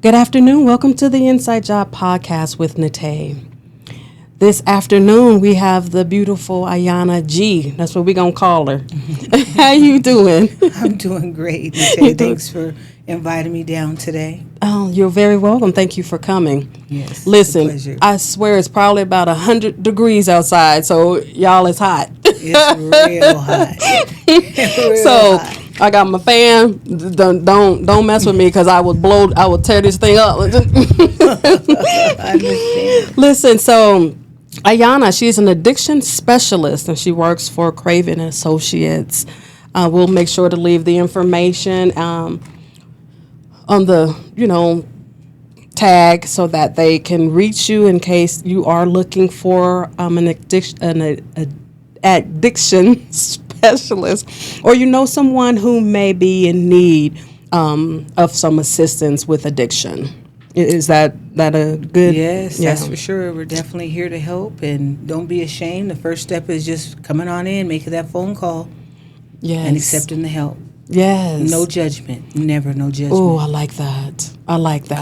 Good afternoon. Welcome to the Inside Job Podcast with Nate. This afternoon, we have the beautiful Ayanna G. That's what we're going to call her. How you doing? I'm doing great, Nate. Thanks for inviting me down today. Oh, you're very welcome. Thank you for coming. Yes, Listen, it's a pleasure. I swear it's probably about 100 degrees outside, so y'all, it's hot. It's real hot. So I got my fan. Don't mess with me because I would tear this thing up. I understand. Listen, so Ayanna, she's an addiction specialist and she works for Craven Associates. We'll make sure to leave the information on the tag so that they can reach you in case you are looking for an addiction specialist, or someone who may be in need of some assistance with addiction. Is that a good? Yes, that's for sure. We're definitely here to help, and don't be ashamed. The first step is just coming on in, making that phone call, and accepting the help. Yes. No judgment. Never no judgment. Oh, I like that.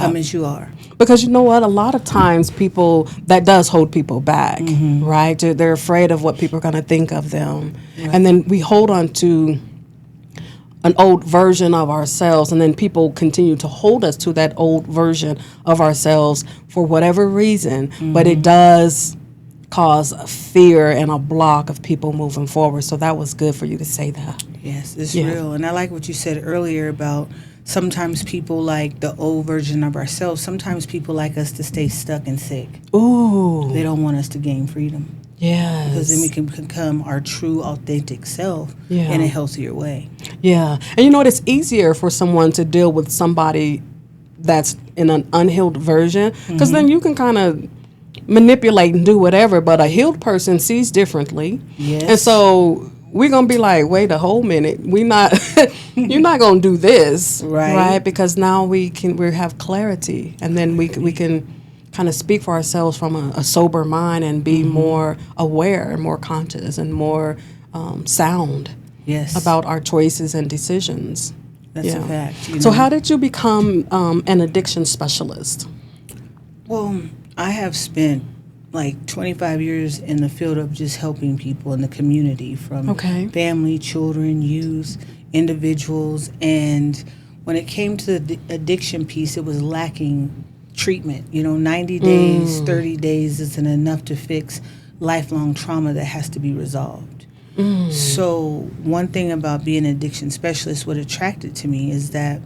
Come as you are. Because you know what? A lot of times that does hold people back, right? They're afraid of what people are going to think of them. Right. And then we hold on to an old version of ourselves, and then people continue to hold us to that old version of ourselves for whatever reason. But it does cause a fear and a block of people moving forward. So that was good for you to say that. Yes, it's real. And I like what you said earlier about sometimes people like the old version of ourselves. Sometimes people like us to stay stuck and sick. Ooh. They don't want us to gain freedom. Yes. Because then we can become our true, authentic self in a healthier way. Yeah. And you know what? It's easier for someone to deal with somebody that's in an unhealed version, because then you can kind of manipulate and do whatever, but a healed person sees differently. Yes. And so we're going to be like, wait a whole minute. You're not going to do this. Right. Because now we have clarity, and then we can kind of speak for ourselves from a sober mind and be more aware and more conscious and more sound about our choices and decisions. That's a fact. So how did you become an addiction specialist? Well, I have spent like 25 years in the field of just helping people in the community, from family, children, youth, individuals. And when it came to the addiction piece, it was lacking treatment. 90 days, 30 days isn't enough to fix lifelong trauma that has to be resolved. So one thing about being an addiction specialist, what attracted to me is that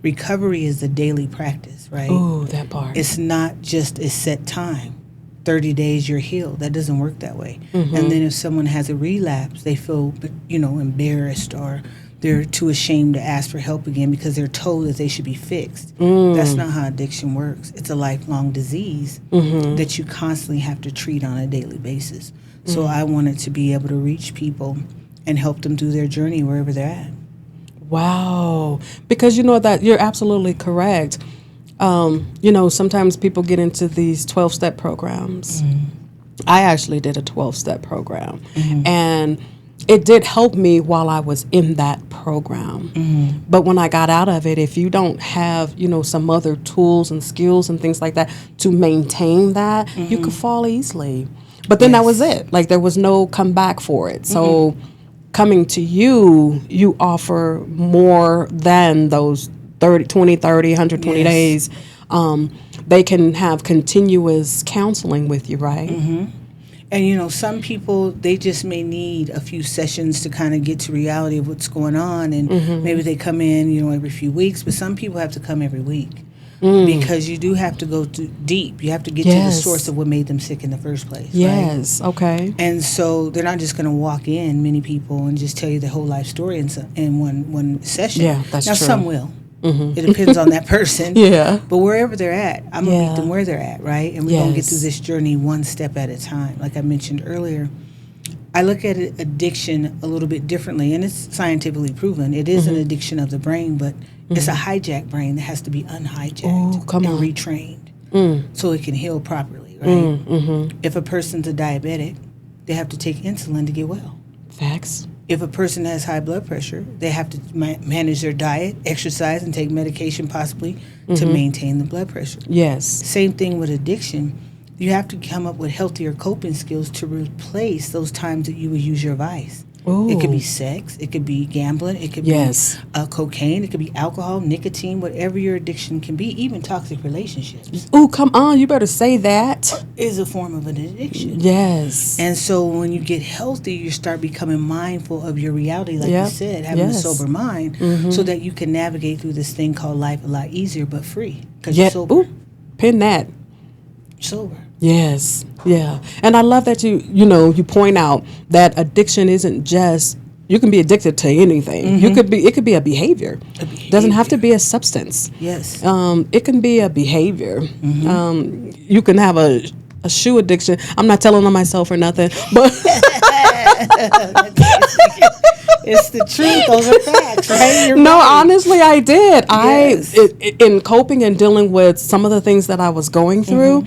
recovery is a daily practice, right? Oh, that part. It's not just a set time. 30 days, you're healed. That doesn't work that way. And then if someone has a relapse, they feel, embarrassed, or they're too ashamed to ask for help again because they're told that they should be fixed. That's not how addiction works. It's a lifelong disease that you constantly have to treat on a daily basis. So I wanted to be able to reach people and help them through their journey wherever they're at. Wow. Because that you're absolutely correct. Sometimes people get into these 12-step programs. I actually did a 12-step program. And it did help me while I was in that program. But when I got out of it, if you don't have, some other tools and skills and things like that to maintain that, you could fall easily. But then that was it. Like, there was no comeback for it. So coming to you offer more than those 20, 30, 120 days. They can have continuous counseling with you, right? And, some people, they just may need a few sessions to kind of get to reality of what's going on. And maybe they come in, every few weeks. But some people have to come every week because you do have to go deep. You have to get to the source of what made them sick in the first place. Yes, right? Okay. And so they're not just going to walk in, many people, and just tell you their whole life story in one session. Yeah, that's true. Now, some will. It depends on that person. But wherever they're at, I'm going to meet them where they're at, right? And we're going to get through this journey one step at a time. Like I mentioned earlier, I look at addiction a little bit differently, and it's scientifically proven. It is an addiction of the brain, but it's a hijacked brain that has to be unhijacked and retrained so it can heal properly, right? If a person's a diabetic, they have to take insulin to get well. Facts. If a person has high blood pressure, they have to manage their diet, exercise, and take medication possibly to maintain the blood pressure. Yes. Same thing with addiction. You have to come up with healthier coping skills to replace those times that you would use your vice. Ooh. It could be sex, it could be gambling, it could be cocaine, it could be alcohol, nicotine, whatever your addiction can be, even toxic relationships. Oh, come on, you better say that. Is a form of an addiction. Yes. And so when you get healthy, you start becoming mindful of your reality, like you said, having a sober mind, so that you can navigate through this thing called life a lot easier but free, because you're sober. Ooh, pin that. Sober. Yes. Yeah. And I love that you point out that addiction isn't just, you can be addicted to anything. It could be a behavior. Doesn't have to be a substance. Yes. It can be a behavior. You can have a shoe addiction. I'm not telling on myself or nothing, but it's the truth. Those are facts, right? No, honestly, I did. Yes. In coping and dealing with some of the things that I was going through,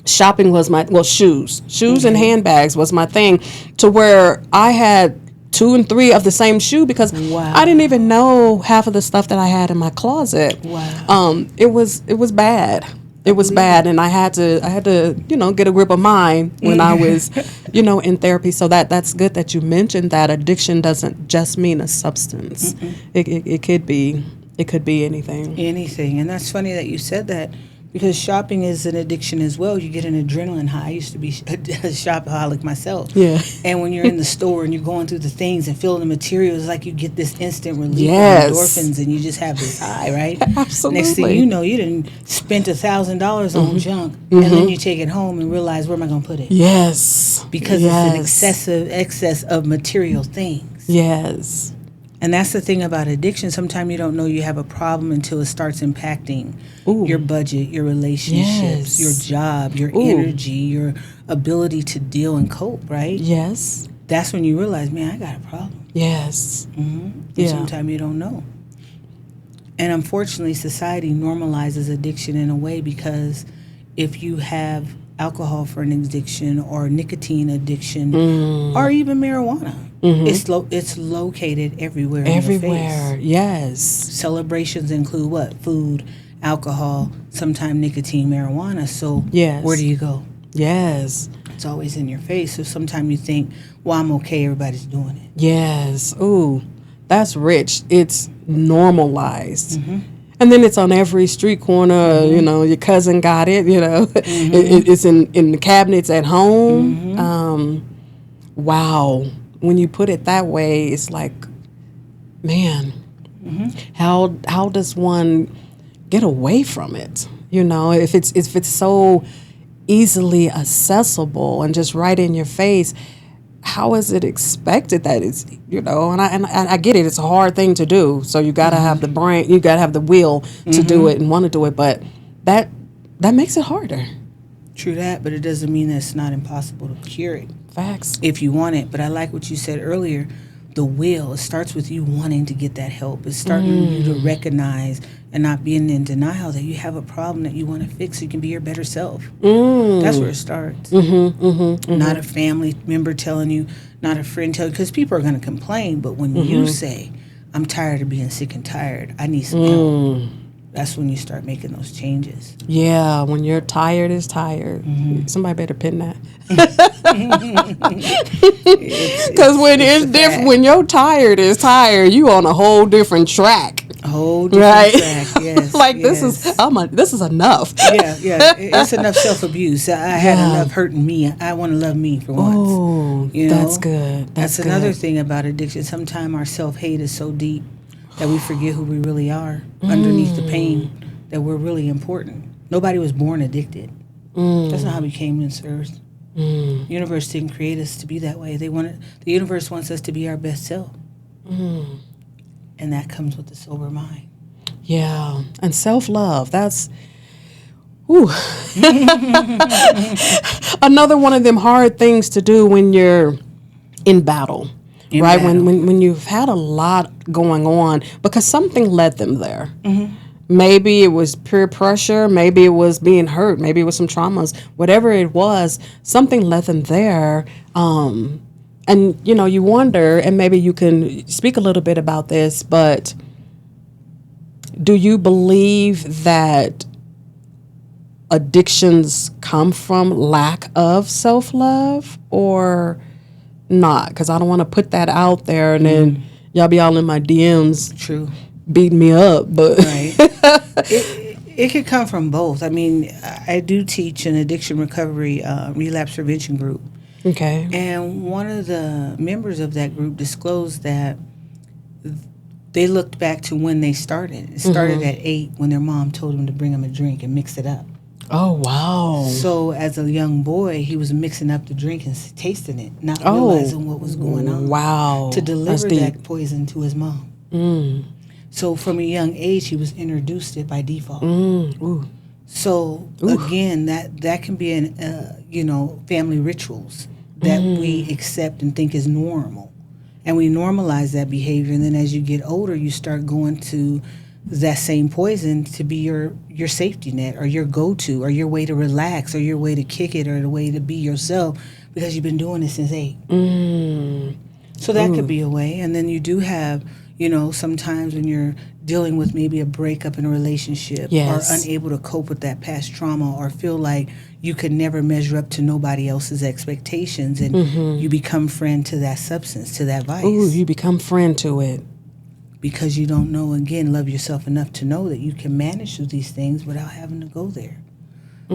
shopping was shoes and handbags was my thing, to where I had 2 and 3 of the same shoe because I didn't even know half of the stuff that I had in my closet. Wow. It was bad. It was bad, and I had to get a grip of mine when I was in therapy. So that's good that you mentioned that addiction doesn't just mean a substance. It could be anything. Anything. And that's funny that you said that, because shopping is an addiction as well. You get an adrenaline high. I used to be a shopaholic myself. Yeah. And when you're in the store and you're going through the things and feeling the materials, it's like you get this instant relief of endorphins, and you just have this high, right? Absolutely. Next thing you know, you done spent $1,000 on junk, and then you take it home and realize, where am I going to put it? Yes. Because it's an excess of material things. Yes. And that's the thing about addiction. Sometimes you don't know you have a problem until it starts impacting your budget, your relationships, your job, your energy, your ability to deal and cope, right? Yes. That's when you realize, man, I got a problem. Yes. And sometimes you don't know. And unfortunately, society normalizes addiction in a way, because if you have alcohol for an addiction or nicotine addiction or even marijuana, it's located everywhere. Everywhere, yes. Celebrations include what? Food, alcohol, sometimes nicotine, marijuana. So where do you go? Yes. It's always in your face. So sometimes you think, well, I'm okay, everybody's doing it. Yes. Ooh, that's rich. It's normalized. And then it's on every street corner. Your cousin got it. It's in the cabinets at home. Wow. When you put it that way, it's like, man, how does one get away from it? If it's so easily accessible and just right in your face, how is it expected that it's, and I get it, it's a hard thing to do. So you got to have the brain, you got to have the will to do it and want to do it. But that makes it harder. True that, but it doesn't mean that it's not impossible to cure it. Facts. If you want it. But I like what you said earlier, the will. It starts with you wanting to get that help. It's starting you to recognize and not being in denial that you have a problem that you want to fix so you can be your better self. That's where it starts. Not a family member telling you, not a friend telling you, because people are going to complain. But when you say, I'm tired of being sick and tired, I need some help, that's when you start making those changes. Yeah, when you're tired is tired. Somebody better pin that. Because when it's different, when you're tired is tired, you on a whole different track. A whole different track, yes. This is enough. Yeah. It's enough self-abuse. I had enough hurting me. I want to love me for once. Oh, that's good. That's another thing about addiction. Sometimes our self-hate is so deep that we forget who we really are underneath the pain, that we're really important. Nobody was born addicted. That's not how we came into earth. The universe didn't create us to be that way. The universe wants us to be our best self. And that comes with the sober mind. Yeah. And self-love, that's another one of them hard things to do when you're in battle. Right, when you've had a lot going on, because something led them there. Maybe it was peer pressure, maybe it was being hurt, maybe it was some traumas, whatever it was, something led them there. and you wonder, and maybe you can speak a little bit about this, but do you believe that addictions come from lack of self-love or not? Because I don't want to put that out there and then y'all be all in my DMs beating me up. But right. It could come from both. I mean, I do teach an addiction recovery relapse prevention group. Okay. And one of the members of that group disclosed that they looked back to when they started. It started at 8 when their mom told them to bring them a drink and mix it up. Oh, wow. So as a young boy, he was mixing up the drink and tasting it, not realizing what was going on. Wow. To deliver that poison to his mom. So from a young age, he was introduced it by default. Ooh. So again, that can be family rituals that we accept and think is normal. And we normalize that behavior, and then as you get older, you start going to that same poison to be your safety net or your go-to or your way to relax or your way to kick it or the way to be yourself because you've been doing it since 8. So that could be a way. And then you do have, sometimes when you're dealing with maybe a breakup in a relationship or unable to cope with that past trauma or feel like you could never measure up to nobody else's expectations and you become friend to that substance, to that vice. Ooh, you become friend to it. Because you don't know, again, love yourself enough to know that you can manage through these things without having to go there.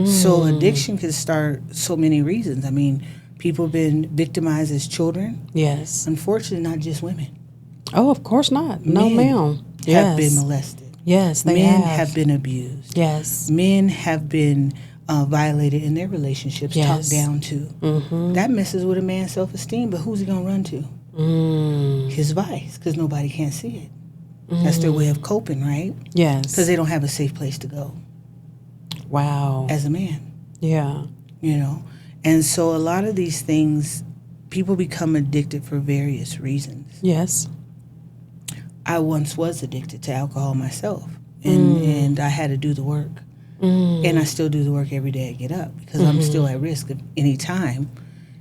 So addiction can start so many reasons. I mean, people have been victimized as children. Yes. Unfortunately, not just women. Oh, of course not. No, ma'am. Have been molested. Yes, they Men have been abused. Yes. Men have been violated in their relationships, talked down to. That messes with a man's self-esteem, but who's he going to run to? His vice, because nobody can see it. That's their way of coping, right? Yes. Because they don't have a safe place to go. Wow. As a man. Yeah. And so a lot of these things, people become addicted for various reasons. Yes. I once was addicted to alcohol myself, and I had to do the work. And I still do the work every day I get up because I'm still at risk of any time.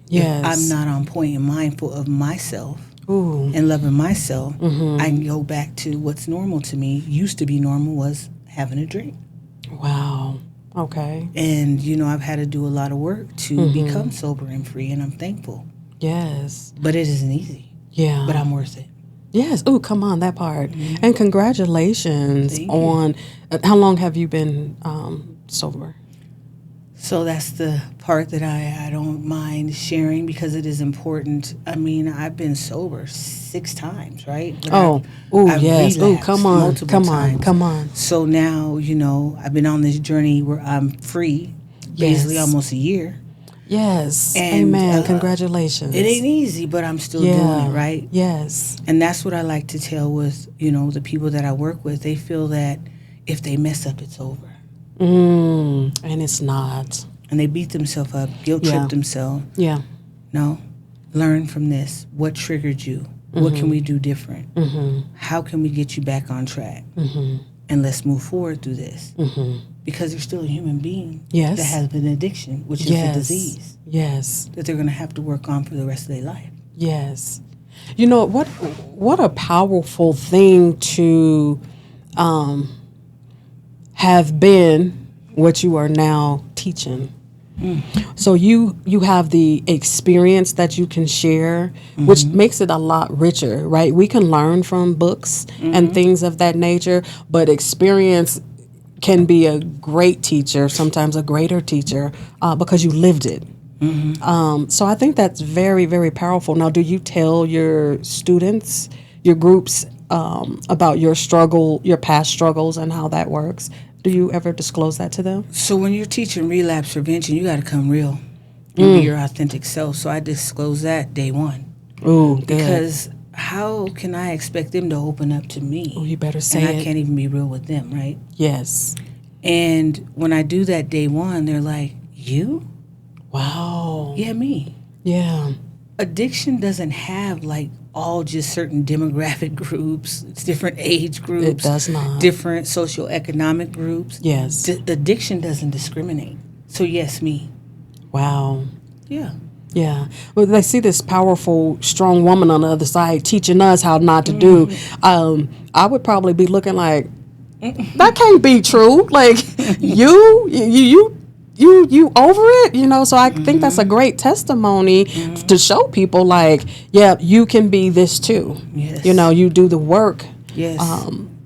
If I'm not on point and mindful of myself and loving myself, I can go back to what's normal to me. Used to be normal was having a drink. Wow. Okay. And, I've had to do a lot of work to become sober and free, and I'm thankful. Yes. But it isn't easy. Yeah. But I'm worth it. Yes. Oh, come on, that part. And congratulations on how long have you been sober? So that's the part that I don't mind sharing because it is important. I mean, I've been sober 6 times, right? But I've yes. Oh, come on. Times. Come on. So now, I've been on this journey where I'm free, basically almost a year. Yes. And, amen. Congratulations. It ain't easy, but I'm still doing it, right? Yes. And that's what I like to tell with, the people that I work with. They feel that if they mess up, it's over. And it's not. And they beat themselves up, guilt trip themselves. Yeah. No. Learn from this. What triggered you? What can we do different? How can we get you back on track? And let's move forward through this. Because you're still a human being that has an addiction, which is a disease. Yes. That they're going to have to work on for the rest of their life. Yes. What a powerful thing to have been what you are now teaching. So you have the experience that you can share, which makes it a lot richer, right? We can learn from books and things of that nature, but experience can be a great teacher, sometimes a greater teacher, because you lived it. So I think that's very, very powerful. Now, do you tell your students, your groups, about your struggle, your past struggles and how that works? Do you ever disclose that to them? So when you're teaching relapse prevention, you got to come real and be your authentic self. So I disclose that day one. Ooh, good. Because how can I expect them to open up to me? Oh, you better say and it. I can't even be real with them, right? Yes. And when I do that day one, they're like, you? Wow. Yeah, me. Yeah. Addiction doesn't have like all just certain demographic groups. It's different age groups. It does not. Different socioeconomic groups. Yes. Addiction doesn't discriminate. So yes, me. Wow. Yeah. Yeah. Well, they see this powerful, strong woman on the other side teaching us how not to do. I would probably be looking like, that can't be true. Like, you over it, you know? So I think that's a great testimony to show people, like, yeah, you can be this too. Yes. You know, you do the work. Yes.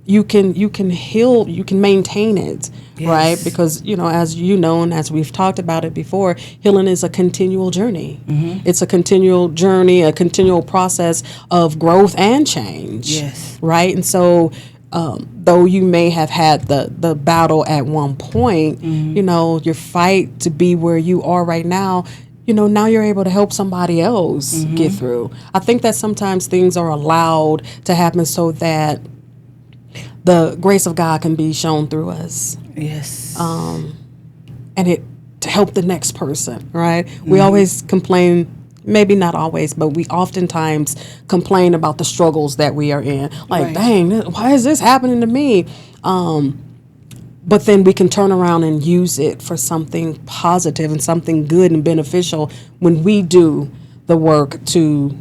You can heal, you can maintain it. Yes. Right? Because, you know, as you know, and as we've talked about it before, healing is a continual journey. It's a continual journey, a continual process of growth and change. Yes. Right? And so, though you may have had the battle at one point, you know, your fight to be where you are right now, you know, now you're able to help somebody else get through. I think that sometimes things are allowed to happen so that the grace of God can be shown through us. Yes. And it to help the next person, right? We always complain, maybe not always, but we oftentimes complain about the struggles that we are in. Like, dang, why is this happening to me? But then we can turn around and use it for something positive and something good and beneficial when we do the work to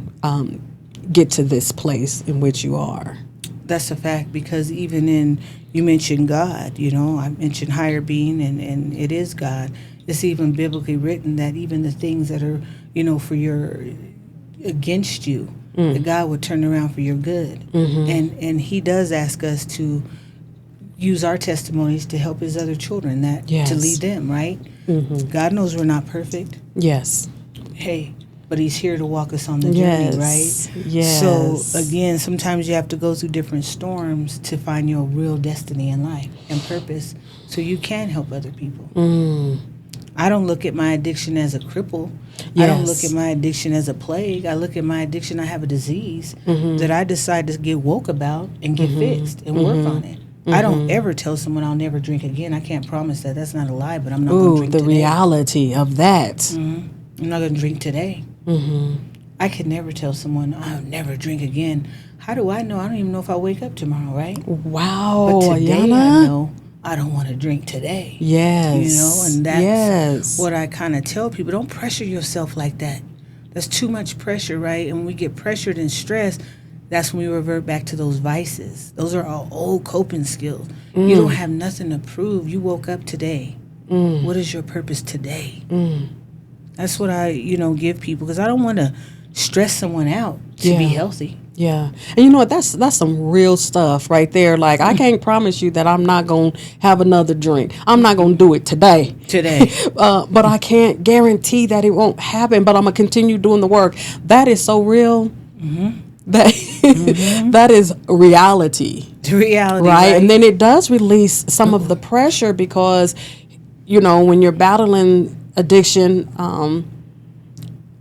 get to this place in which you are. That's a fact, because even you mentioned God, you know, I mentioned higher being, and it is God. It's even biblically written that even the things that are, you know, against you, that God would turn around for your good. And he does ask us to use our testimonies to help his other children, to lead them, right? God knows we're not perfect. Yes. Hey, but he's here to walk us on the journey, right? Yes. So, again, sometimes you have to go through different storms to find your real destiny in life and purpose so you can help other people. I don't look at my addiction as a cripple. I don't look at my addiction as a plague. I look at my addiction, I have a disease that I decide to get woke about and get fixed and work on it. I don't ever tell someone I'll never drink again. I can't promise that. That's not a lie, but I'm not going to drink today. The reality of that. I'm not going to drink today. I could never tell someone I'll never drink again. How do I know? I don't even know if I'll wake up tomorrow, right? Wow, but today Ayanna. I know I don't want to drink today. Yes. You know, and that's what I kind of tell people. Don't pressure yourself like that. That's too much pressure, right? And when we get pressured and stressed, that's when we revert back to those vices. Those are our old coping skills. You don't have nothing to prove. You woke up today. What is your purpose today? That's what I, give people, because I don't want to stress someone out to be healthy. Yeah. And you know what? That's some real stuff right there. Like, I can't promise you that I'm not going to have another drink. I'm not going to do it today. But I can't guarantee that it won't happen, but I'm going to continue doing the work. That is so real. That is reality. Reality. Right? And then it does release some of the pressure because, when you're battling addiction,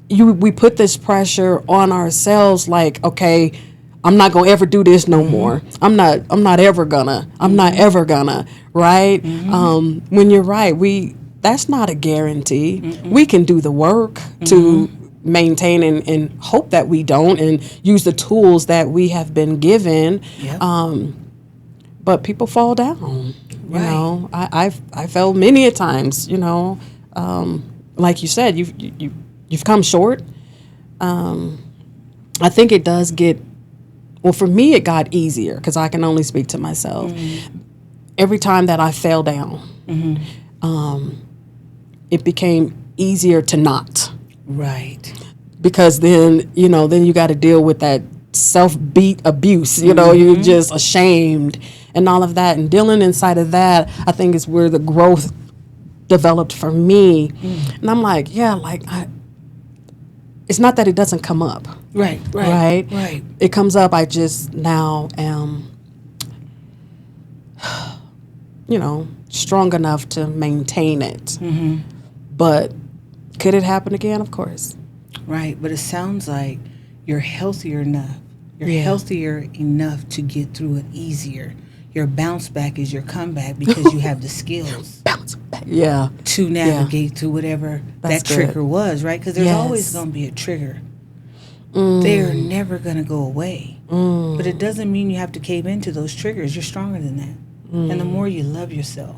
we put this pressure on ourselves, like, okay, I'm not gonna ever do this no more. I'm not ever gonna, right? When you're right, that's not a guarantee. We can do the work to maintain and hope that we don't, and use the tools that we have been given. But people fall down. You know, I fell many a times. Like you said, you've come short. I think it does get, well, for me, it got easier because I can only speak to myself. Every time that I fell down, it became easier to not. Right. Because then you got to deal with that self-beat abuse. You're just ashamed and all of that. And dealing inside of that, I think, is where the growth developed for me. And I'm like, it's not that it doesn't come up. Right. It comes up. I just now am, strong enough to maintain it. But could it happen again? Of course. Right. But it sounds like you're healthier enough. You're healthier enough to get through it easier. Your bounce back is your comeback because you have the skills. Bounce back. Yeah. To navigate through whatever that trigger was, right? Because there's always going to be a trigger. They're never going to go away. But it doesn't mean you have to cave into those triggers. You're stronger than that. And the more you love yourself,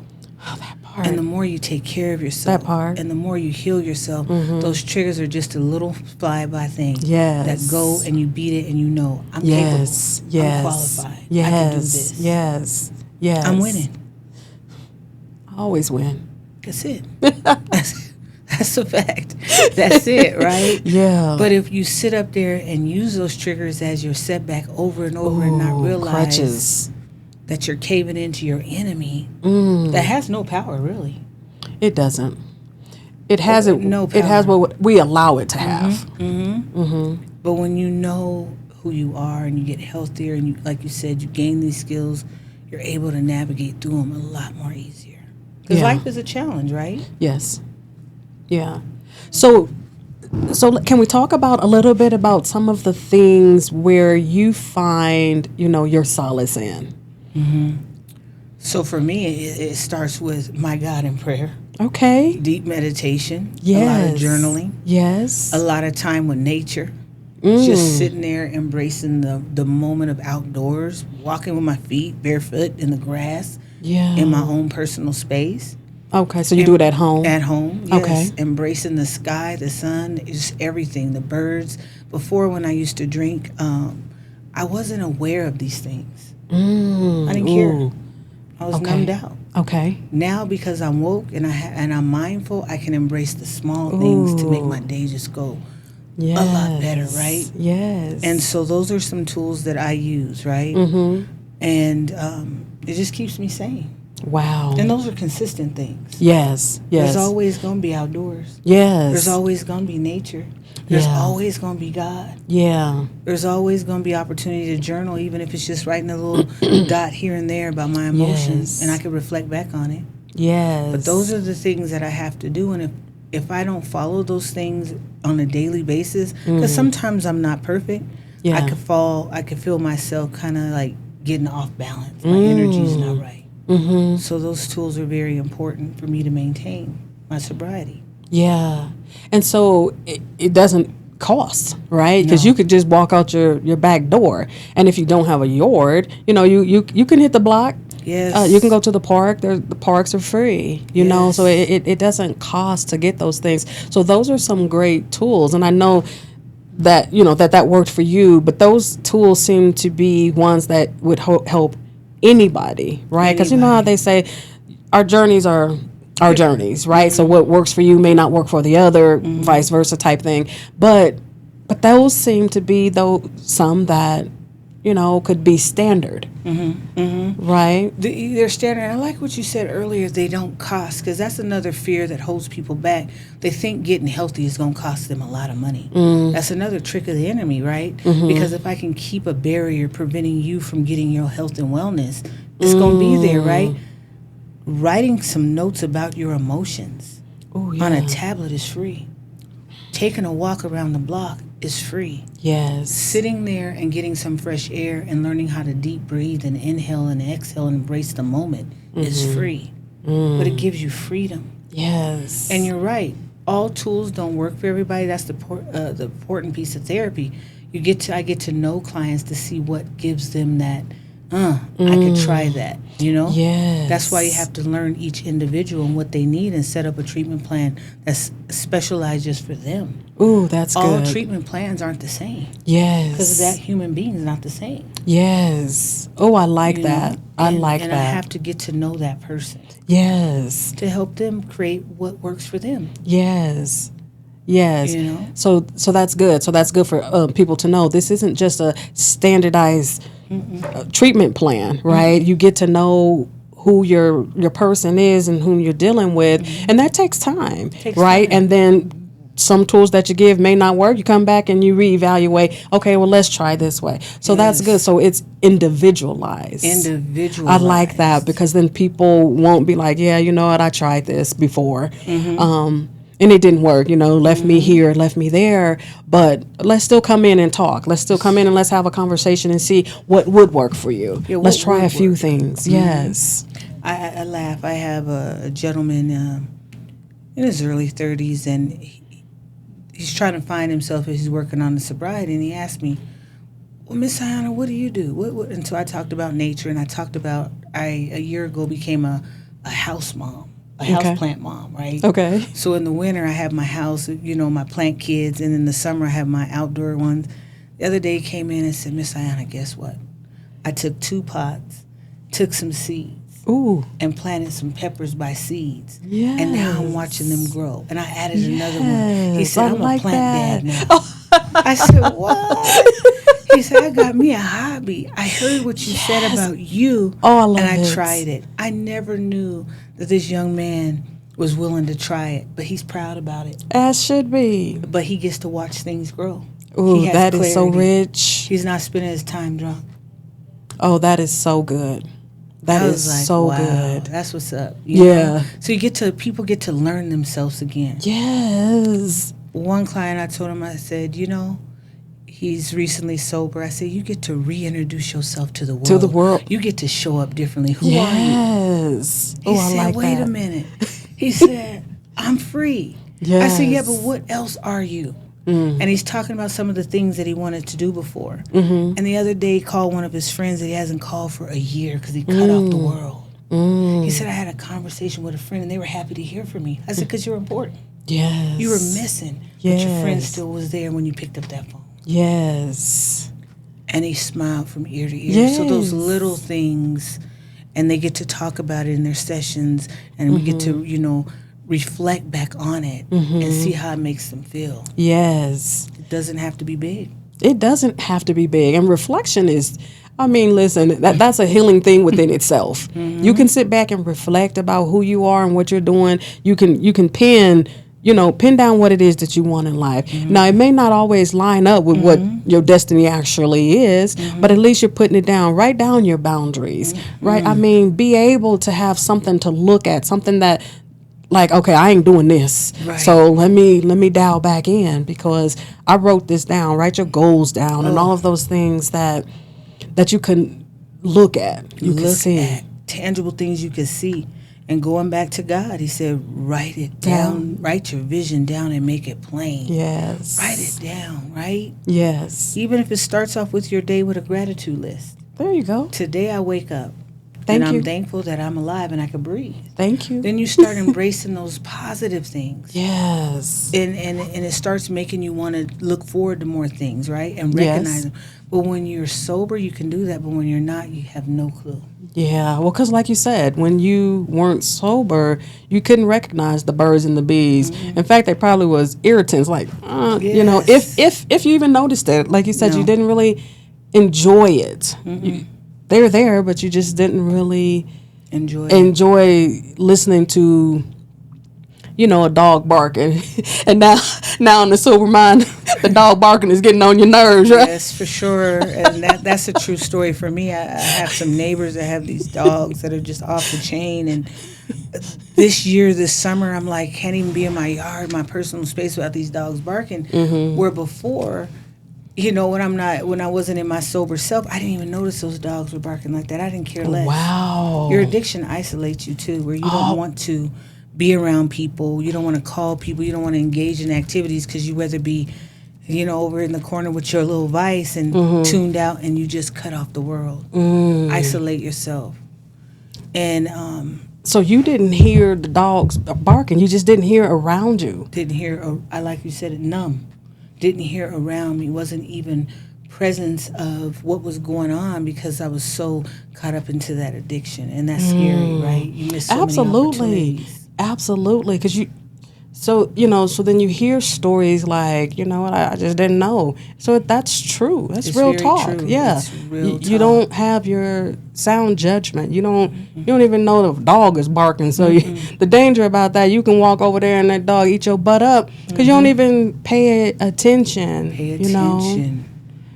part. And the more you take care of yourself. That part. And the more you heal yourself, those triggers are just a little fly-by thing. Yes. That go and you beat it and you know, I'm capable. Yes. I'm qualified. Yes. I can do this. Yes. Yes. I'm winning. I always win. That's it. That's a fact. That's it, right? Yeah. But if you sit up there and use those triggers as your setback over and over and not realize crutches. That you're caving into your enemy, that has no power, really. It doesn't. It hasn't. No power. It has what we allow it to have. But when you know who you are and you get healthier and you, like you said, you gain these skills, you're able to navigate through them a lot more easier. Because life is a challenge, right? Yes. Yeah. So can we talk about a little bit about some of the things where you find, your solace in? So for me, it starts with my God in prayer. Okay. Deep meditation. Yes. A lot of journaling. Yes. A lot of time with nature. Just sitting there embracing the moment of outdoors, walking with my feet barefoot in the grass. Yeah. In my own personal space. Okay, so you do it at home? At home, yes. Okay. Embracing the sky, the sun, just everything, the birds. Before, when I used to drink, I wasn't aware of these things. I didn't care. I was numbed out. Okay. Now, because I'm woke and I'm mindful, I can embrace the small things to make my day just go a lot better, right? Yes. And so those are some tools that I use, right? And it just keeps me sane. Wow. And those are consistent things. Yes. There's always going to be outdoors. Yes. There's always going to be nature. There's always going to be God. Yeah. There's always going to be opportunity to journal, even if it's just writing a little dot here and there about my emotions, and I can reflect back on it. Yes. But those are the things that I have to do, and if I don't follow those things on a daily basis, because sometimes I'm not perfect, I could feel myself kind of like getting off balance. My energy's not right. So those tools are very important for me to maintain my sobriety. Yeah. And so it doesn't cost, right? Because you could just walk out your back door. And if you don't have a yard, you can hit the block. Yes. You can go to the park. The parks are free, you know, so it doesn't cost to get those things. So those are some great tools. And I know that, that worked for you, but those tools seem to be ones that would help anybody, right? Because you know how they say our journeys are our journeys, right? So what works for you may not work for the other, vice versa type thing. But those seem to be some that, could be standard, right? They're standard. I like what you said earlier, they don't cost, because that's another fear that holds people back. They think getting healthy is going to cost them a lot of money. That's another trick of the enemy, right? Because if I can keep a barrier preventing you from getting your health and wellness, it's going to be there, right? Writing some notes about your emotions on a tablet is free. Taking a walk around the block is free. Yes. Sitting there and getting some fresh air and learning how to deep breathe and inhale and exhale and embrace the moment is free. But it gives you freedom. Yes. And you're right. All tools don't work for everybody. That's the important piece of therapy. I get to know clients to see what gives them that, I could try that, Yes. That's why you have to learn each individual and what they need and set up a treatment plan that's specialized just for them. Ooh, that's good. All treatment plans aren't the same. Yes. Because that human being is not the same. Yes. Oh, I like that. I like that. And I have to get to know that person. Yes. To help them create what works for them. Yes. Yes. So that's good. So that's good for people to know. This isn't just a standardized treatment plan, right? You get to know who your person is and whom you're dealing with, and that takes time, right? And then some tools that you give may not work. You come back and you reevaluate. Okay, well, let's try this way. So that's good. So it's individualized. I like that, because then people won't be like, yeah, you know what, I tried this before. And it didn't work, left me here, left me there. But let's still come in and talk. Let's still come in and let's have a conversation and see what would work for you. Yeah, let's try a few things. Yes. I laugh. I have a gentleman in his early 30s, and he's trying to find himself as he's working on the sobriety. And he asked me, well, Miss Ayanna, what do you do? And so I talked about nature, and I talked about a year ago became a house mom. a houseplant mom, right? Okay. So in the winter, I have my house, my plant kids, and in the summer, I have my outdoor ones. The other day, he came in and said, Miss Ayanna, guess what? I took 2 pots, took some seeds, and planted some peppers by seeds. Yes. And now I'm watching them grow. And I added another one. He said, I'm a plant dad now. I said, what? He said, I got me a hobby. I heard what you said about you, and I tried it. I never knew that this young man was willing to try it, but he's proud about it. As should be. But he gets to watch things grow. Ooh, that is so rich. He's not spending his time drunk. Oh, that is so good. That is like, so wow, good. That's what's up. Yeah. So people get to learn themselves again. Yes. One client, I told him, I said, he's recently sober. I said, you get to reintroduce yourself to the world. To the world. You get to show up differently. Who are you? Yes. He said, wait a minute. He said, I'm free. Yes. I said, yeah, but what else are you? And he's talking about some of the things that he wanted to do before. And the other day, he called one of his friends that he hasn't called for a year because he cut off the world. He said, I had a conversation with a friend, and they were happy to hear from me. I said, because you're important. Yes. You were missing, but your friend still was there when you picked up that phone. Yes. And he smiled from ear to ear. Yes. So those little things, and they get to talk about it in their sessions, and we get to, reflect back on it and see how it makes them feel. Yes. It doesn't have to be big. It doesn't have to be big. And reflection is, listen, that's a healing thing within itself. You can sit back and reflect about who you are and what you're doing. You can pin down what it is that you want in life. Now, it may not always line up with what your destiny actually is, but at least you're putting it down. Write down your boundaries, right? Be able to have something to look at, something that, like, okay, I ain't doing this. Right. So let me dial back in because I wrote this down. Write your goals down and all of those things that you can look at. You can see at tangible things you can see. And going back to God, he said, write it down. Write your vision down and make it plain. Yes. Write it down, right? Yes. Even if it starts off with your day with a gratitude list. There you go. Today I wake up. I'm thankful that I'm alive and I can breathe. Thank you. Then you start embracing those positive things. Yes. And it starts making you want to look forward to more things, right? And recognize them. But when you're sober, you can do that. But when you're not, you have no clue. Yeah. Well, because like you said, when you weren't sober, you couldn't recognize the birds and the bees. In fact, they probably was irritants. Like, if you even noticed it, like you said, you didn't really enjoy it. They're there, but you just didn't really enjoy listening to, a dog barking. And now in the sober mind, the dog barking is getting on your nerves, right? Yes, for sure. And that's a true story for me. I have some neighbors that have these dogs that are just off the chain. And this summer, I'm like, can't even be in my yard, my personal space without these dogs barking. Where before, when I wasn't in my sober self, I didn't even notice those dogs were barking like that. I didn't care less. Wow. Your addiction isolates you too, where you don't want to be around people. You don't want to call people. You don't want to engage in activities because you rather be, over in the corner with your little vice and tuned out, and you just cut off the world. Isolate yourself. And so you didn't hear the dogs barking. You just didn't hear around you. Didn't hear. I like you said it. Numb. Didn't hear around me. Wasn't even presence of what was going on because I was so caught up into that addiction, and that's scary, right? You miss so many opportunities. Absolutely, because so then you hear stories like, what, I just didn't know. So that's true. It's real talk. True. Yeah, it's real talk. You don't have your sound judgment. You don't even know the dog is barking. So the danger about that, you can walk over there and that dog eat your butt up because you don't even pay attention.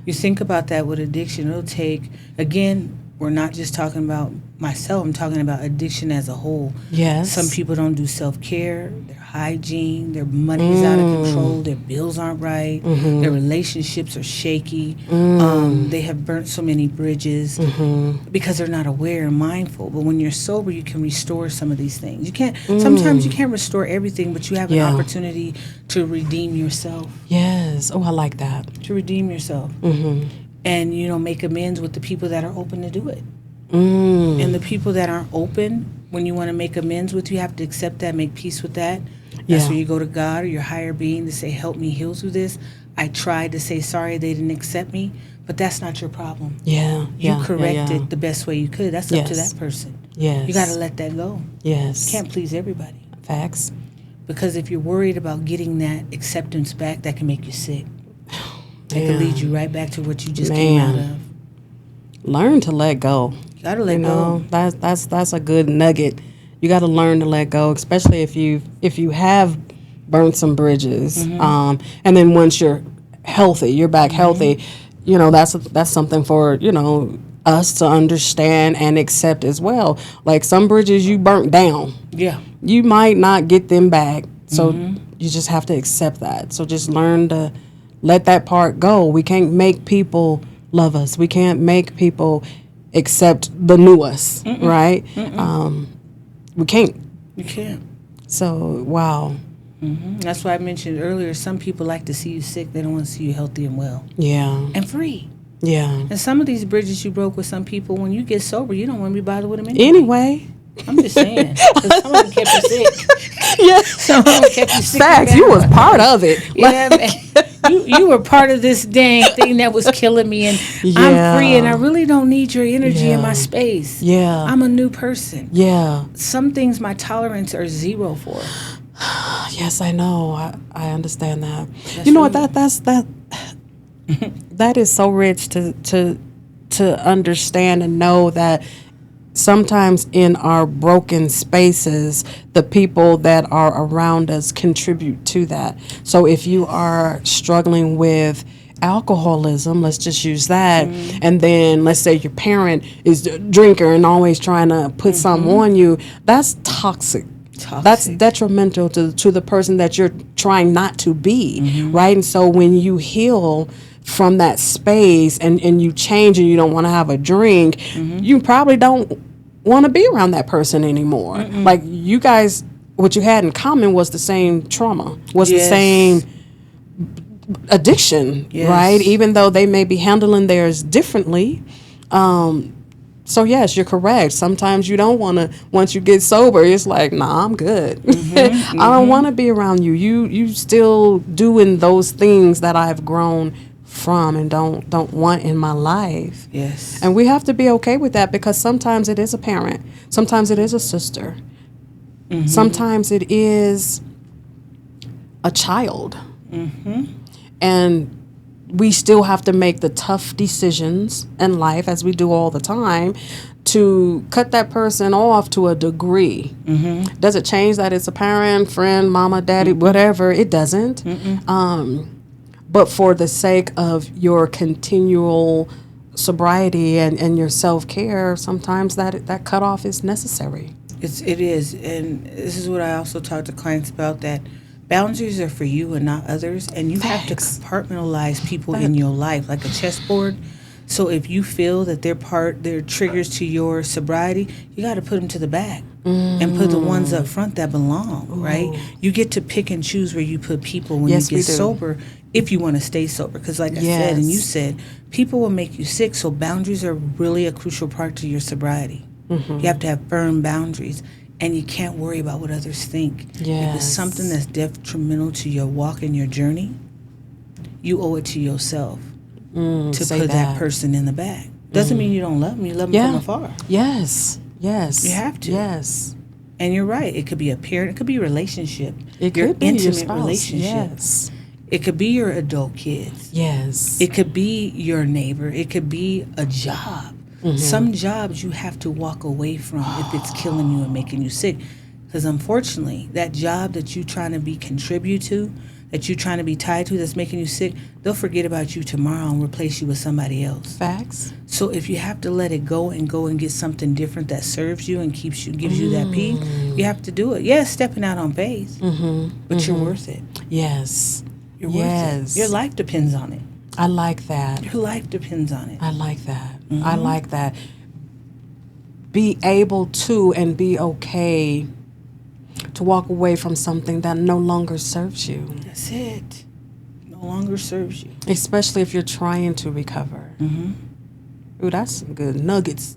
You think about that with addiction. It'll take, again, we're not just talking about myself. I'm talking about addiction as a whole. Yes. Some people don't do self-care, their hygiene, their money's out of control, their bills aren't right, their relationships are shaky. They have burnt so many bridges because they're not aware and mindful. But when you're sober, you can restore some of these things. You can't. Sometimes you can't restore everything, but you have an opportunity to redeem yourself. Yes. Oh, I like that. To redeem yourself. And, make amends with the people that are open to do it. And the people that aren't open, when you want to make amends with, you have to accept that, make peace with that. That's where you go to God or your higher being to say, help me heal through this. I tried to say sorry, they didn't accept me, but that's not your problem. You corrected the best way you could. That's up to that person. You got to let that go. You can't please everybody. Facts. Because if you're worried about getting that acceptance back, that can make you sick. That can lead you right back to what you just came out of. Learn to let go. You got to let go. That's a good nugget. You got to learn to let go, especially if you have burned some bridges. And then once you're healthy, you're back healthy. You know, that's something for, you know, us to understand and accept as well. Like some bridges you burnt down. You might not get them back. So you just have to accept that. So just learn to let that part go. We can't make people love us. We can't make people accept the new us, right? We can't. You can't. So, wow. That's why I mentioned earlier, some people like to see you sick. They don't want to see you healthy and well. And free. And some of these bridges you broke with some people, when you get sober, you don't want to be bothered with them anyway. I'm just saying. 'Cause some of them kept you sick. Some of them kept you sick. Facts. You was part of it. Man. You were part of this dang thing that was killing me, and I'm free, and I really don't need your energy in my space. I'm a new person. Some things my tolerance are 0 for. Yes, I know. I understand that. You know what? That is so rich to understand and know that sometimes in our broken spaces, the people that are around us contribute to that. So if you are struggling with alcoholism, let's just use that, and then let's say your parent is a drinker and always trying to put something on you, that's toxic. That's detrimental to the person that you're trying not to be, right? And so when you heal from that space and you change and you don't want to have a drink, you probably don't want to be around that person anymore. Like you guys, what you had in common was the same trauma, was the same addiction, right? Even though they may be handling theirs differently. So yes, you're correct. Sometimes you don't want to, once you get sober, it's like, nah, I'm good. I don't want to be around you. You still doing those things that I've grown from and don't want in my life. And we have to be okay with that, because sometimes it is a parent. Sometimes it is a sister. Sometimes it is a child. And we still have to make the tough decisions in life, as we do all the time, to cut that person off to a degree. Does it change that it's a parent, friend, mama, daddy, whatever? It doesn't. But for the sake of your continual sobriety and your self-care, sometimes that cutoff is necessary. It is. And this is what I also talk to clients about, that boundaries are for you and not others, and you have to compartmentalize people in your life like a chessboard. So if you feel that they're triggers to your sobriety, you got to put them to the back and put the ones up front that belong, right? You get to pick and choose where you put people when you get sober, if you want to stay sober. Because like I said, and you said, people will make you sick, so boundaries are really a crucial part to your sobriety. You have to have firm boundaries. And you can't worry about what others think. If it's something that's detrimental to your walk and your journey, you owe it to yourself to put that person in the back. Doesn't mean you don't love them. You love them from afar. You have to. And you're right. It could be a parent. It could be a relationship. It could be your intimate relationship. It could be your adult kids. It could be your neighbor. It could be a job. Some jobs you have to walk away from if it's killing you and making you sick. Because unfortunately, that job that you're trying to contribute to, that you're trying to be tied to, that's making you sick, they'll forget about you tomorrow and replace you with somebody else. So if you have to let it go and get something different that serves you and gives you that peace, you have to do it. Yes, stepping out on faith, but you're worth it. You're worth it. Your life depends on it. I like that. Your life depends on it. I like that. I like that. Be able to and be okay to walk away from something that no longer serves you. That's it. No longer serves you. Especially if you're trying to recover. Ooh, that's some good nuggets.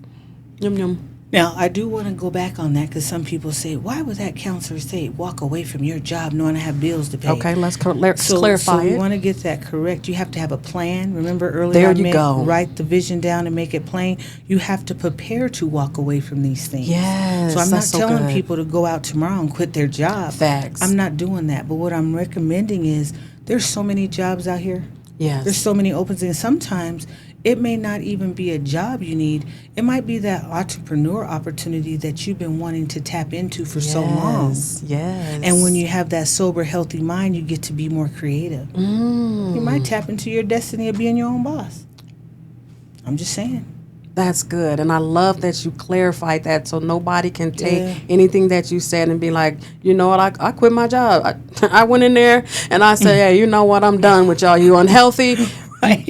Yum, yum. Now, I do want to go back on that because some people say, why would that counselor say, walk away from your job knowing I have bills to pay? Okay, let's clarify So we it. want to get that correct. You have to have a plan. Remember earlier I meant write the vision down and make it plain. You have to prepare to walk away from these things. Yes, so I'm not telling people to go out tomorrow and quit their job. Facts. I'm not doing that. But what I'm recommending is there's so many jobs out here. Yes. There's so many openings. And sometimes it may not even be a job you need. It might be that entrepreneur opportunity that you've been wanting to tap into for so long. Yes. And when you have that sober, healthy mind, you get to be more creative. You might tap into your destiny of being your own boss. I'm just saying. That's good. And I love that you clarified that so nobody can take anything that you said and be like, you know what, I quit my job. I went in there and I said, hey, you know what, I'm done with y'all. You unhealthy. Right.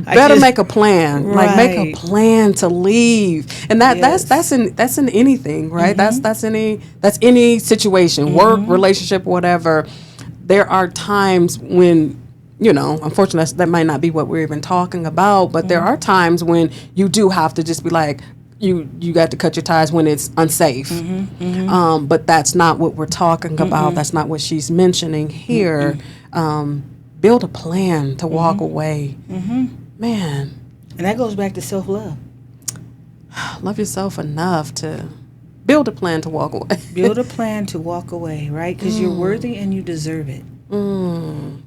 Better make a plan. Right. Like make a plan to leave. And that's in anything, right? That's any situation, work, relationship, whatever. There are times when, you know, unfortunately that might not be what we're even talking about, but there are times when you do have to just be like, you got to cut your ties when it's unsafe. But that's not what we're talking about. That's not what she's mentioning here. Build a plan to walk away. Man. And that goes back to self-love. Love yourself enough to build a plan to walk away. Build a plan to walk away, right? Because you're worthy and you deserve it. The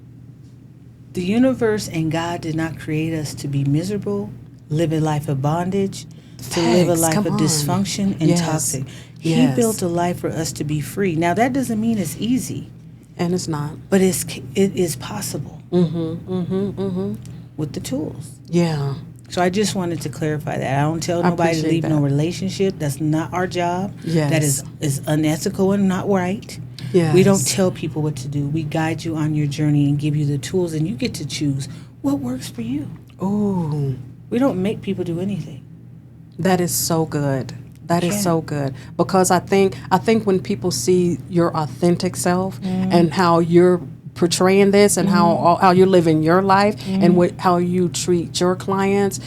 universe and God did not create us to be miserable, live a life of bondage, to live a life of dysfunction and toxic. He built a life for us to be free. Now, that doesn't mean it's easy. And it's not. But it is possible. With the tools. Yeah. So I just wanted to clarify that. I don't tell nobody to leave no relationship. That's not our job. Yes. That is unethical and not right. Yes. We don't tell people what to do. We guide you on your journey and give you the tools, and you get to choose what works for you. Ooh. We don't make people do anything. That is so good. That is so good. Because I think when people see your authentic self and how you're portraying this and how you're living your life and how you treat your clients,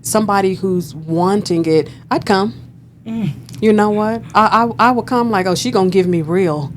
somebody who's wanting it, I'd come. You know what? I would come like, oh, she gonna give me real.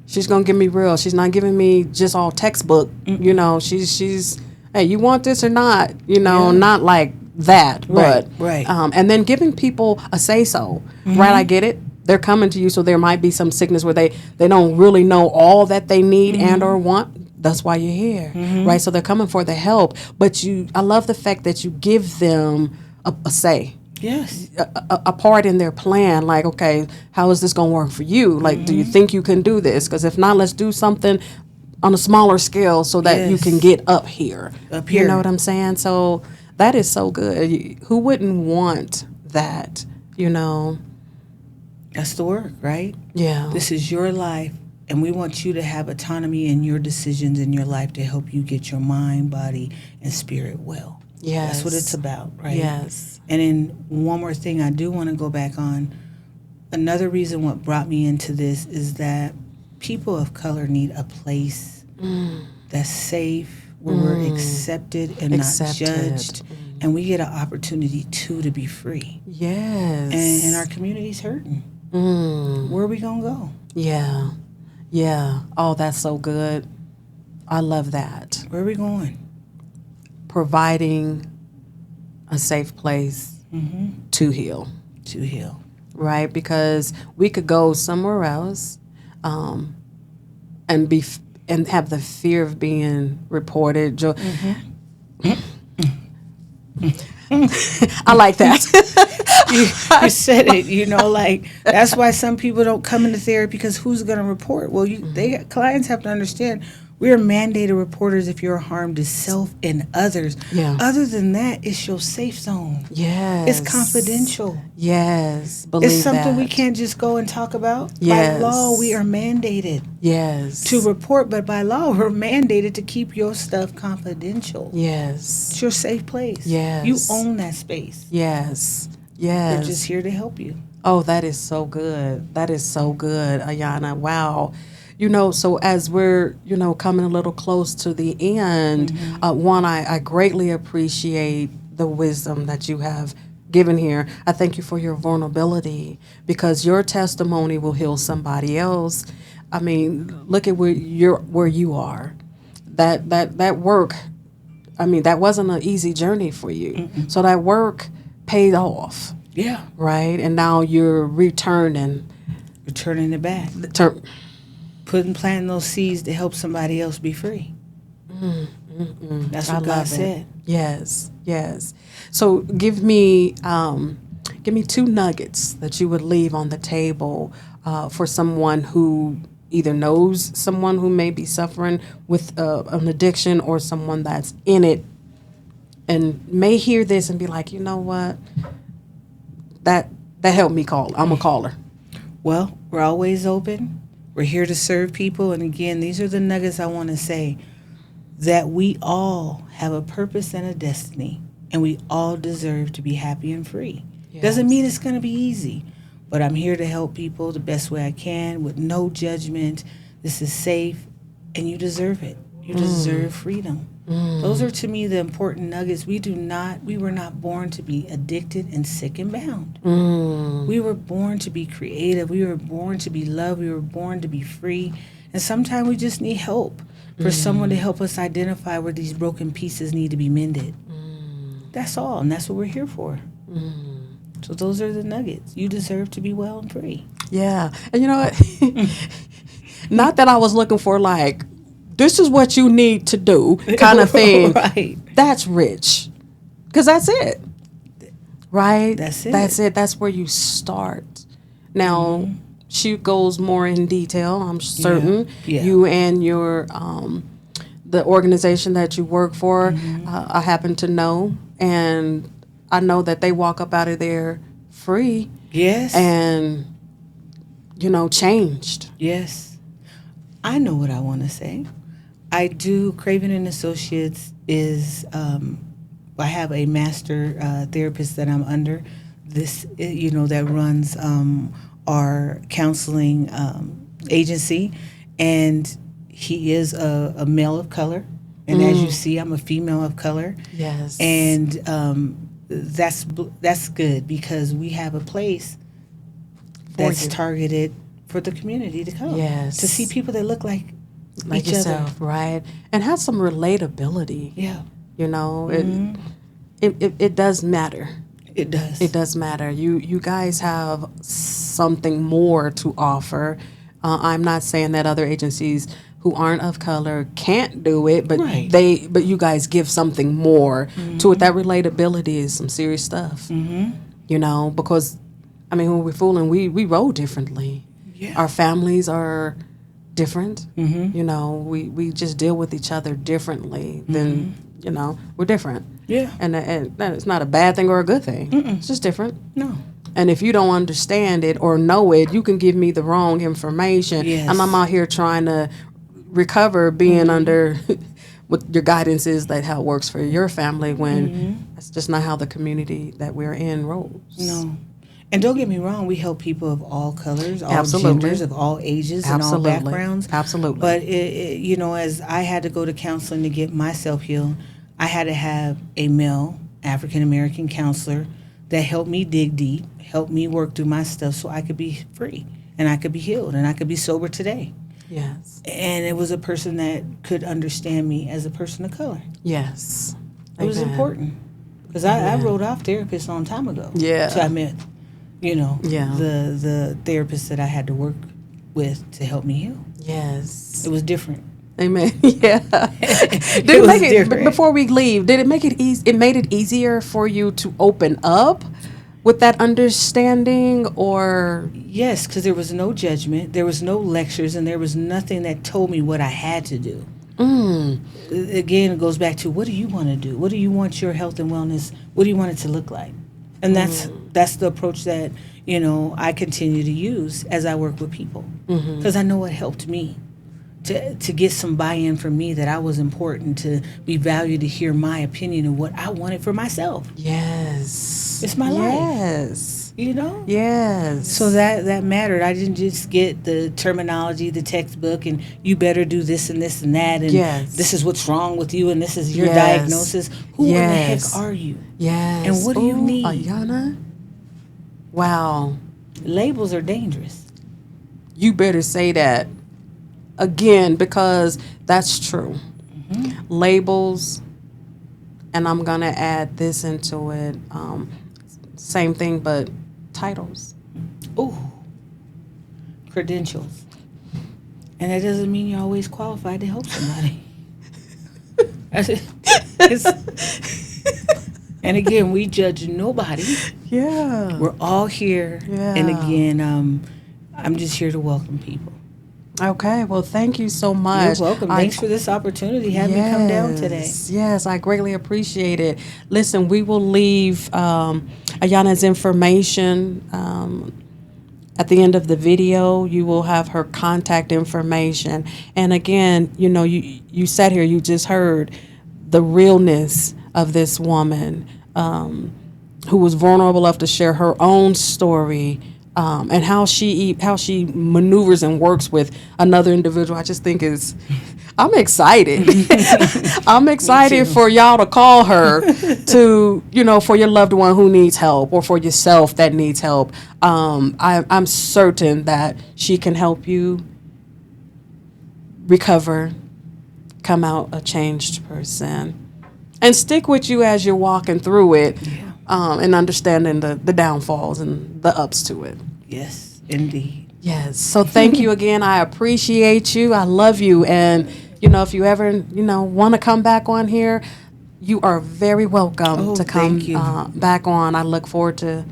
She's gonna give me real. She's not giving me just all textbook. You know, she's hey, you want this or not? You know, not like that. But and then giving people a say so. Right, I get it. They're coming to you, so there might be some sickness where they don't really know all that they need and or want. That's why you're here, right? So they're coming for the help. But I love the fact that you give them a say. Yes. A part in their plan, like, okay, how is this going to work for you? Like, do you think you can do this? Because if not, let's do something on a smaller scale so that you can get up here. You know what I'm saying? So that is so good. Who wouldn't want that, you know? That's the work, right? Yeah. This is your life, and we want you to have autonomy in your decisions in your life to help you get your mind, body, and spirit well. Yes. That's what it's about, right? Yes. And then one more thing I do want to go back on. Another reason what brought me into this is that people of color need a place that's safe, where we're accepted and not judged. And we get an opportunity, too, to be free. Yes. And our community's hurting. Where are we going to go? Yeah. Yeah. Oh, that's so good. I love that. Where are we going? Providing a safe place to heal. To heal. Right? Because we could go somewhere else and have the fear of being reported. I like that. you said it, you know, like that's why some people don't come into therapy, because who's going to report? Well, clients have to understand we are mandated reporters if you're harm to self and others. Yeah. Other than that, it's your safe zone. Yes. It's confidential. Yes. Believe it's something that. we can't just go and talk about. Yes. By law, we are mandated. Yes. To report, but by law, we're mandated to keep your stuff confidential. Yes. It's your safe place. Yes. You own that space. Yes. Yes. They're just here to help you. Oh, that is so good. That is so good, Ayanna. Wow. You know, so as we're, coming a little close to the end, one, I greatly appreciate the wisdom that you have given here. I thank you for your vulnerability, because your testimony will heal somebody else. I mean, look at where you are. That work, I mean, that wasn't an easy journey for you. Mm-mm. So that work paid off. Yeah. Right? And now you're returning it back. Planting those seeds to help somebody else be free. That's what God said. Yes, yes. So give me 2 nuggets that you would leave on the table for someone who either knows someone who may be suffering with an addiction, or someone that's in it and may hear this and be like, you know what, that helped me call. I'm a caller. Well, we're always open. We're here to serve people. And again, these are the nuggets I want to say, that we all have a purpose and a destiny, and we all deserve to be happy and free. Yes. Doesn't mean it's going to be easy, but I'm here to help people the best way I can with no judgment. This is safe, and you deserve it. You deserve freedom. Those are, to me, the important nuggets. We were not born to be addicted and sick and bound. We were born to be creative. We were born to be loved. We were born to be free. And sometimes we just need help for someone to help us identify where these broken pieces need to be mended. That's all, and that's what we're here for. So those are the nuggets. You deserve to be well and free. Yeah. And you know what? Not that I was looking for, like, this is what you need to do kind of thing. Right. That's rich. Because that's it. Right? That's it. That's it. That's where you start. Now, she goes more in detail, I'm certain. Yeah. You and your the organization that you work for, I happen to know, and I know that they walk up out of there free. Yes. And, changed. Yes. I know what I want to say. I do. Craven and Associates is, I have a master therapist that I'm under. This, that runs our counseling agency, and he is a male of color, and as you see, I'm a female of color. Yes. And that's good, because we have a place that's targeted for the community to come. Yes. To see people that look like each yourself, other. right? And have some relatability. Yeah. It does matter. It does. It does matter. You guys have something more to offer. I'm not saying that other agencies who aren't of color can't do it, but right. but you guys give something more to it. That relatability is some serious stuff. Because when we're fooling, we roll differently. Yeah. Our families are different. We just deal with each other differently than we're different. Yeah. And it's not a bad thing or a good thing. It's just different. No. And if you don't understand it or know it, you can give me the wrong information. Yes. And I'm out here trying to recover being under what your guidance is, that how it works for your family, when that's just not how the community that we're in rolls. No. And don't get me wrong, we help people of all colors, all Absolutely. genders, of all ages, Absolutely. and all backgrounds. Absolutely. But, as I had to go to counseling to get myself healed, I had to have a male African-American counselor that helped me dig deep, helped me work through my stuff so I could be free and I could be healed and I could be sober today. Yes. And it was a person that could understand me as a person of color. Yes. It was important. Because I wrote off therapists a long time ago. Yeah. So I met, the therapist that I had to work with to help me heal. Yes. It was different. Amen. Yeah. Before we leave, did it make it easy? It made it easier for you to open up with that understanding, or? Yes, because there was no judgment, there was no lectures, and there was nothing that told me what I had to do. Again, it goes back to, what do you want to do? What do you want your health and wellness? What do you want it to look like? And that's the approach that I continue to use as I work with people, because I know it helped me. To get some buy-in from me that I was important, to be valued, to hear my opinion of what I wanted for myself. Yes. It's my life. Yes. You know? Yes. So that mattered. I didn't just get the terminology, the textbook, and you better do this and this and that, and this is what's wrong with you, and this is your diagnosis. Who in the heck are you? Yes. And what do you need? Ayanna? Wow. Labels are dangerous. You better say that again, because that's true. Mm-hmm. Labels, and I'm going to add this into it. Same thing, but titles. Ooh. Credentials. And that doesn't mean you're always qualified to help somebody. And again, we judge nobody. Yeah. We're all here. Yeah. And again, I'm just here to welcome people. Okay, well, thank you so much. You're welcome. Thanks for this opportunity. Having me come down today. Yes, I greatly appreciate it. Listen, we will leave Ayanna's information at the end of the video. You will have her contact information. And again, you know, you sat here, you just heard the realness of this woman who was vulnerable enough to share her own story. And how she maneuvers and works with another individual. I just think I'm excited. I'm excited for y'all to call her to, you know, for your loved one who needs help or for yourself that needs help. I'm certain that she can help you recover, come out a changed person, and stick with you as you're walking through it. Yeah. And understanding the downfalls and the ups to it. Yes, indeed. Yes. So thank you again. I appreciate you. I love you. And, you know, if you ever, you know, want to come back on here, you are very welcome to come back on. I look forward to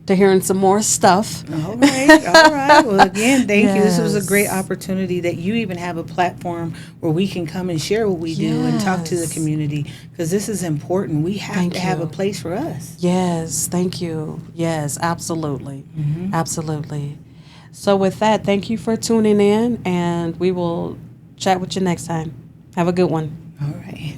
hearing some more stuff. All right. Well, again, thank you. This was a great opportunity that you even have a platform where we can come and share what we do and talk to the community, because this is important. We have to have a place for us. Yes. Thank you. Yes, absolutely. Mm-hmm. Absolutely. So with that, thank you for tuning in, and we will chat with you next time. Have a good one. All right.